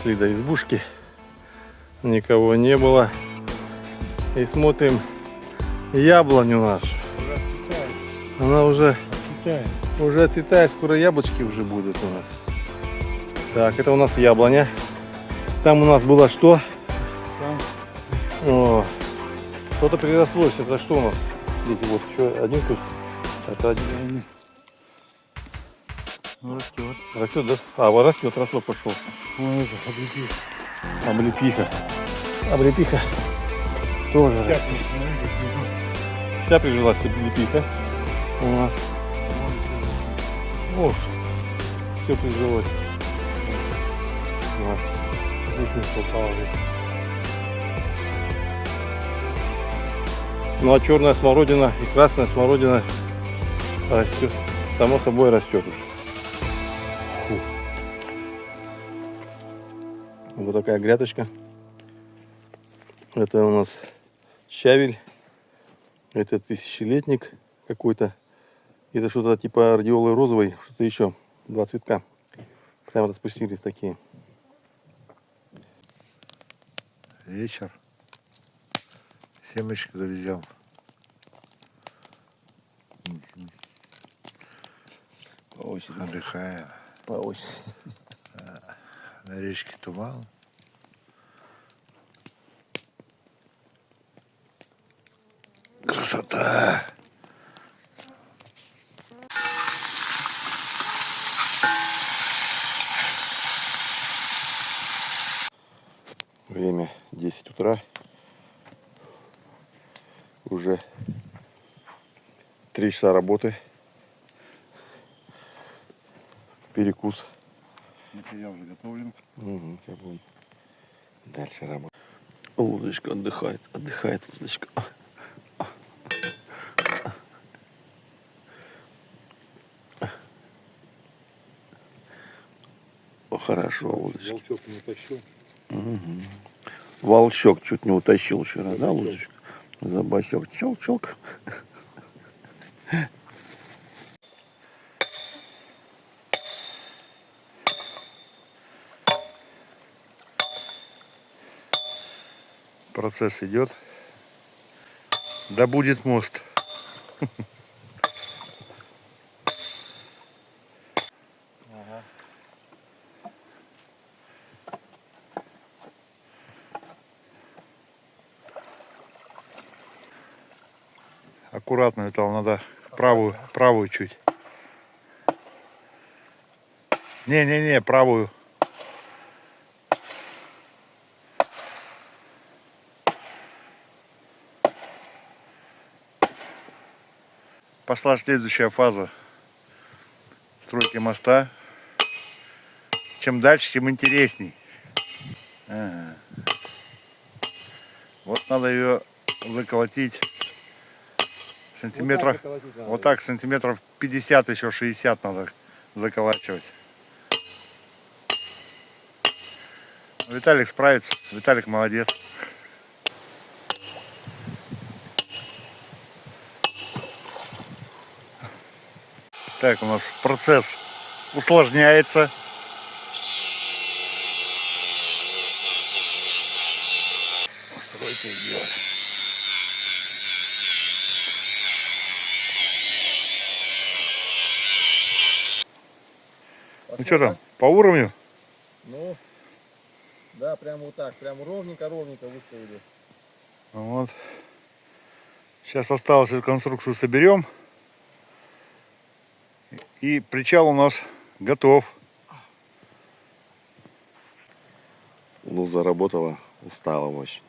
дошли до избушки. Никого не было. И смотрим яблоню нашу. Она уже цветает. Скоро яблочки уже будут у нас. Так, это у нас яблоня. Там у нас было что? О, что-то прирослось. Это что у нас? Видите, вот еще один куст. Это один. Растет. Растет, да? А, вот растет, пошел. Вон это, облепиха. Облепиха тоже растет. Вся прижилась облепиха у нас. Ох, все прижилось. Вот. Высунул положить. Ну а черная смородина и красная смородина растет. Само собой растет уже. Фу. Вот такая грядочка. Это у нас щавель. Это тысячелетник какой-то. Это что-то типа радиолы розовой, что-то еще. Два цветка. Прям распустились такие. Вечер. Семечко взял. По осени. Отдыхаем. По осени. На речке туман. Красота! Время 10 утра. Уже 3 часа работы. Перекус. Материал заготовлен. Угу, сейчас будем дальше работать. Удочка отдыхает удочка. О, хорошо, удочка. Волчок не утащил. Угу. Волчок чуть не утащил вчера, да, удочка? За бочок челк-челк. Процесс идет. Да будет мост. Аккуратно это надо правую чуть. Не, правую. Пошла следующая фаза стройки моста. Чем дальше, тем интересней. Ага. Вот надо ее заколотить сантиметров. Вот так сантиметров 50, еще 60 надо заколачивать. Виталик справится. Виталик молодец. Так, у нас процесс усложняется. Стройка идет. Ну что там, по уровню? Ну, да, прямо вот так, прям ровненько выставили. Вот. Сейчас осталось эту конструкцию соберем. И причал у нас готов. Ну, заработала, устала очень.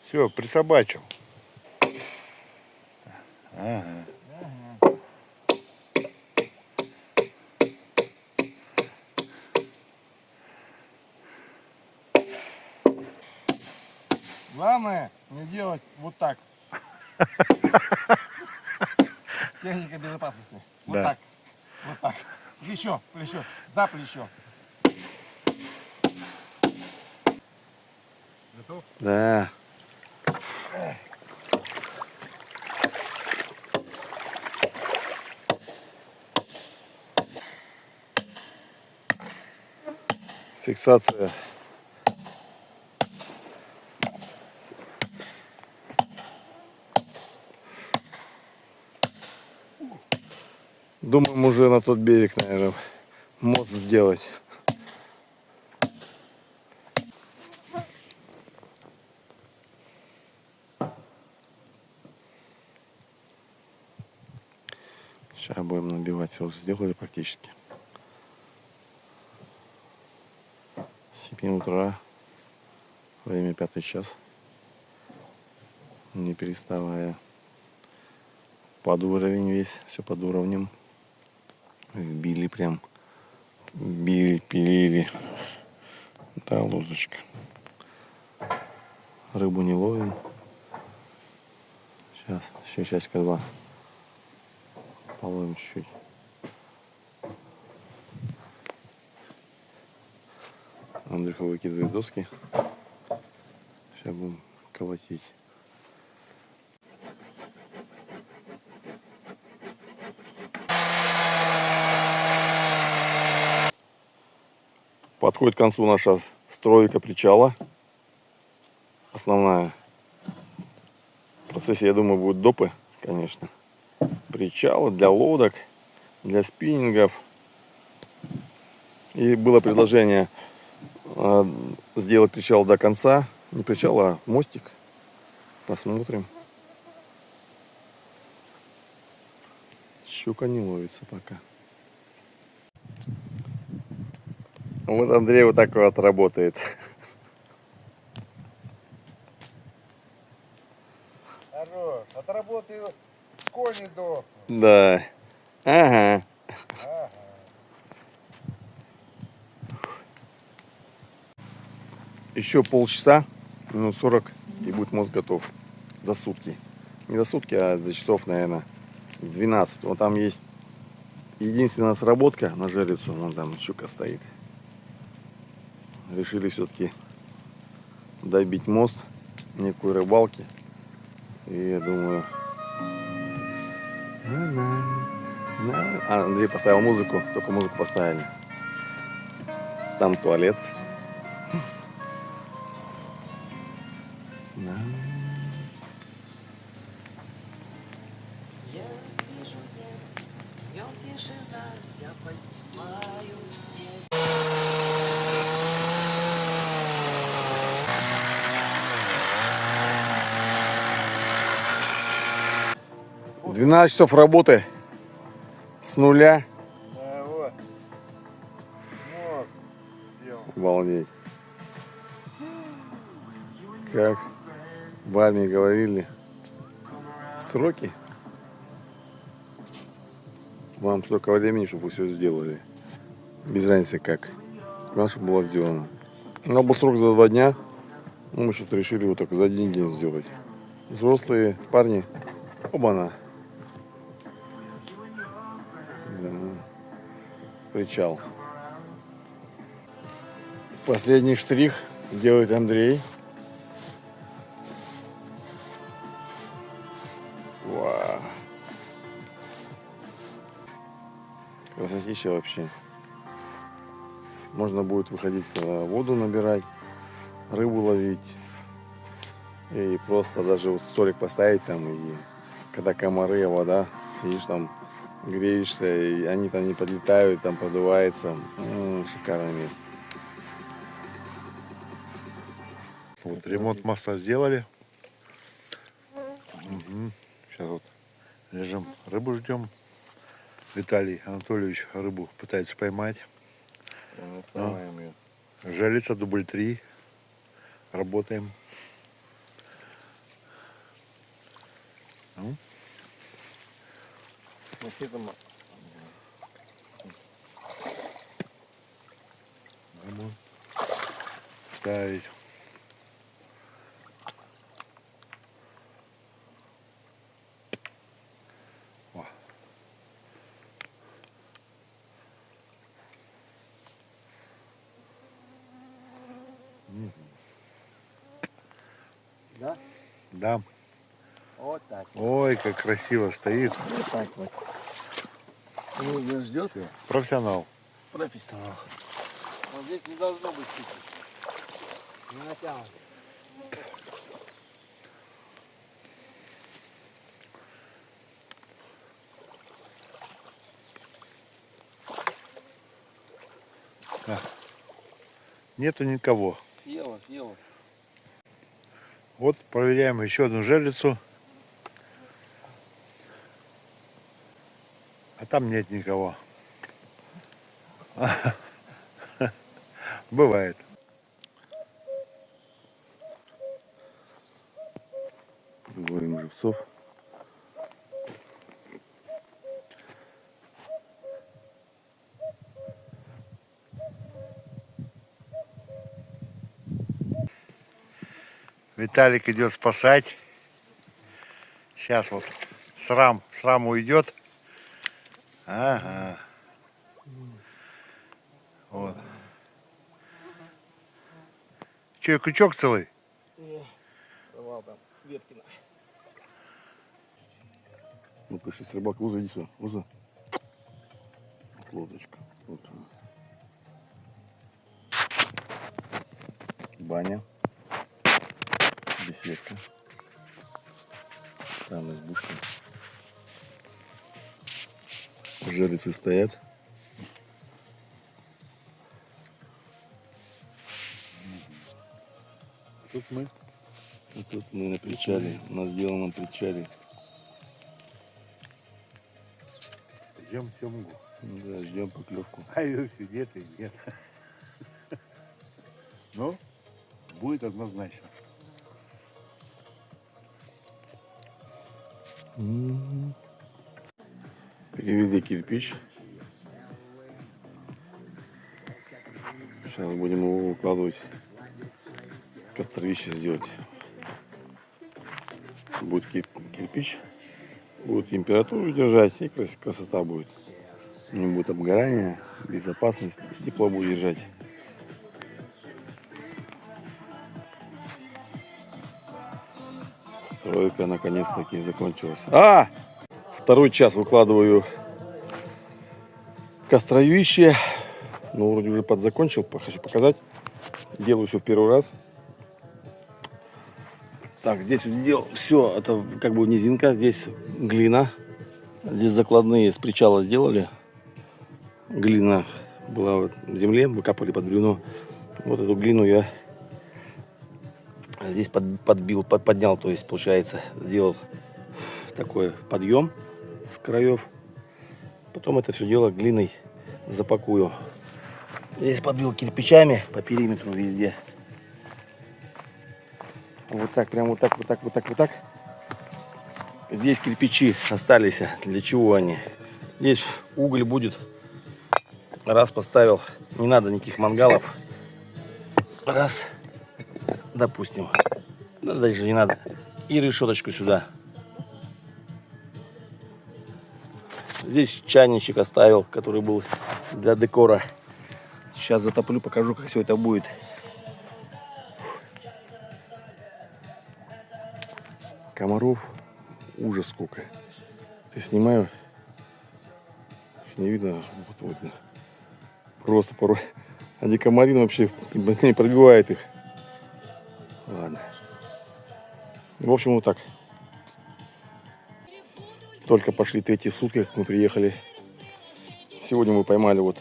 Все, присобачил. Ага. Главное не делать вот так. Техника безопасности. Вот Да. так. Вот так. Плечо. За плечо. Готов? Да. Фиксация. Думаем уже на тот берег, наверное, мост сделать. Сейчас будем набивать. Все сделали практически. 7 утра. Время 5 час. Не переставая. Под уровень весь. Все под уровнем. Вбили прям. Били, пилили. Да, лодочка. Рыбу не ловим. Сейчас, еще часика-два. Половим чуть-чуть. Андрюха выкидывает доски. Сейчас будем колотить. Подходит к концу наша стройка причала. Основная. В процессе, я думаю, будут допы, конечно. Причалы для лодок, для спиннингов. И было предложение сделать причал до конца. Не причал, а мостик. Посмотрим. Щука не ловится пока. Вот Андрей вот так вот работает. Хорош, отработаю, кони дохнут. Да. Ага. Ага. Еще полчаса, минут 40, и будет мост готов. За сутки. Не за сутки, а за часов, наверное, 12. Вот там есть единственная сработка на жерлицу. Вон там щука стоит. Решили все-таки добить мост некой рыбалки. И я думаю... Андрей поставил музыку, только музыку поставили. Там туалет. Я вижу день, в нем тишина, я понимаю снег. 12 часов работы с нуля. Да, вот. Вот. Сделал. Обалдеть. Как в армии говорили, сроки. Вам столько времени, чтобы вы все сделали. Без разницы как. Главное, чтобы было сделано. У нас был срок за 2 дня. Ну, мы что-то решили вот так за 1 день сделать. Взрослые парни. Оба-на. Да. Причал. Последний штрих делает Андрей. Вау. Красотища вообще. Можно будет выходить воду набирать, рыбу ловить. И просто даже вот столик поставить там, и когда комары, вода, сидишь там, греешься, и они там не подлетают, там продувается. Шикарное место. Вот ремонт моста сделали. Угу. Сейчас вот лежим, рыбу ждем. Виталий Анатольевич рыбу пытается поймать. Жалится дубль 3. Работаем. Ну. Рыбу ставить. О. Да? Да. Вот так. Ой, как красиво стоит. Вот так вот. Ну, ждет его. Профессионал. Профессионал. Вот здесь не должно быть штуки. Не натянут. Нету никого. Съела. Вот проверяем еще одну жерлицу. А там нет никого. Бывает. Говорим живцов. Виталик идет спасать. Сейчас вот срам уйдет. Ага. Вот. Че, крючок целый? Рвал там Веткина. Ну, пришли с рыбак, Луза, иди сюда. Луза. Вот лодочка. Вот она. Баня. Беседка. Там избушка. Жерлицы стоят. Тут мы. И тут мы на причале. На сделанном причале. Ждем семгу. Да, ждем поклевку. А ее все нет и нет. Но будет однозначно. Перевезли кирпич. Сейчас будем его укладывать. Костровище сделать. Будет кирпич. Будет температуру держать и красота будет. Не будет обгорания, безопасность, тепло будет держать. Стройка наконец-таки закончилась. Второй час выкладываю костровище. Ну, вроде уже подзакончил, хочу показать. Делаю все в первый раз. Так, здесь вот делал все, это как бы низинка, здесь глина. Здесь закладные с причала сделали. Глина была вот в земле, выкапывали под глину. Вот эту глину я здесь поднял, то есть получается сделал такой подъем с краев. Потом это все дело глиной запакую. Здесь подбил кирпичами по периметру везде. Вот так, прям вот так. Здесь кирпичи остались. Для чего они? Здесь уголь будет. Раз поставил, не надо никаких мангалов. Раз, допустим. Да, дальше не надо. И решеточку сюда. Здесь чайничек оставил, который был для декора. Сейчас затоплю, покажу, как все это будет. Комаров ужас сколько. Я снимаю. Не видно. Вот. Просто порой. Они комарин вообще не пробивает их. Ладно. В общем, вот так. Только пошли третьи сутки, как мы приехали. Сегодня мы поймали вот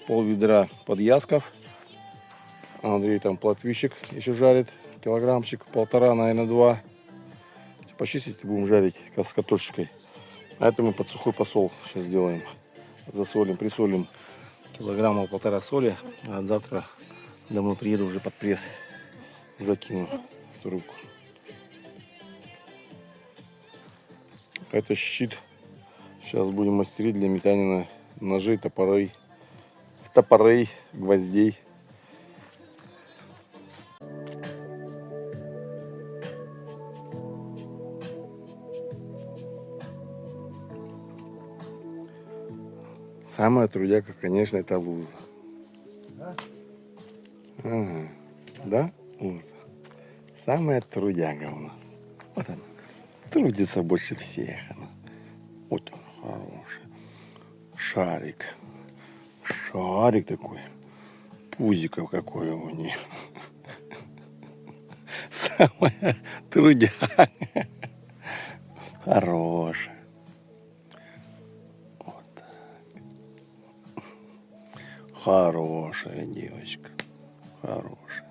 пол-ведра подъязков. Андрей там плотвищик еще жарит. Килограммчик, полтора, наверное, 2. Почистить будем жарить с картошечкой. А это мы под сухой посол сейчас сделаем. Засолим, присолим килограмма полтора соли. А завтра домой приеду уже под пресс. Закину в трубку. Это щит. Сейчас будем мастерить для метания ножей, топорей, гвоздей. Самая трудяга, конечно, это Луза. Да? Ага. Да, Луза? Самая трудяга у нас. Вот она. Трудится больше всех она. Вот он, хороший. Шарик. Шарик такой. Пузиков какой у них. Самая трудяга. Хорошая. Вот так. Хорошая девочка. Хорошая.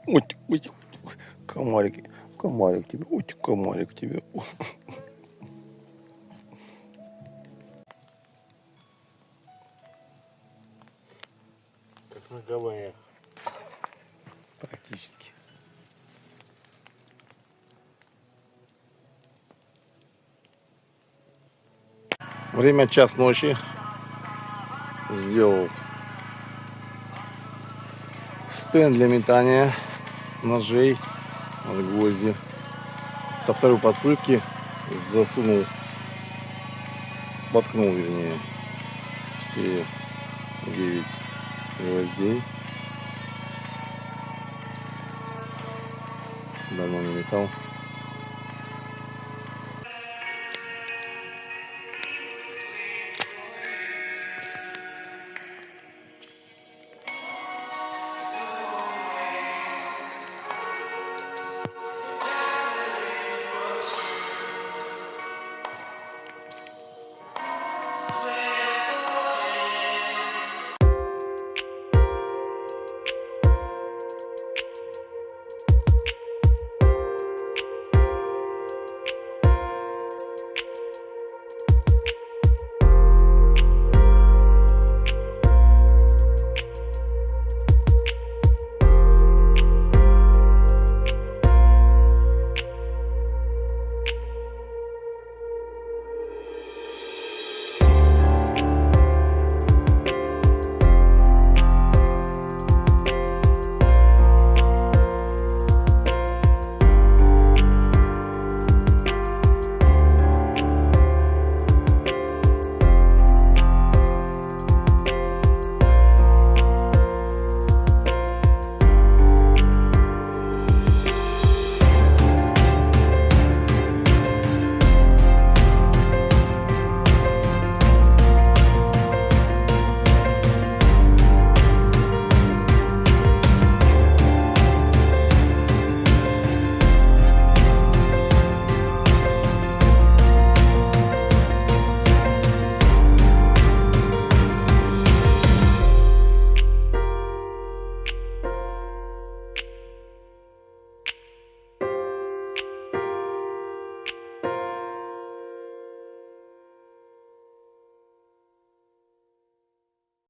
Ой, ой, ой, комарик, комарик тебе, ой, комарик тебе. Как на Гавайях. Практически. Время 1:00 ночи. Сделал стенд для метания ножей от гвозди. Со второй подпылки засунул, воткнул, вернее, все 9 гвоздей. Давно не метал.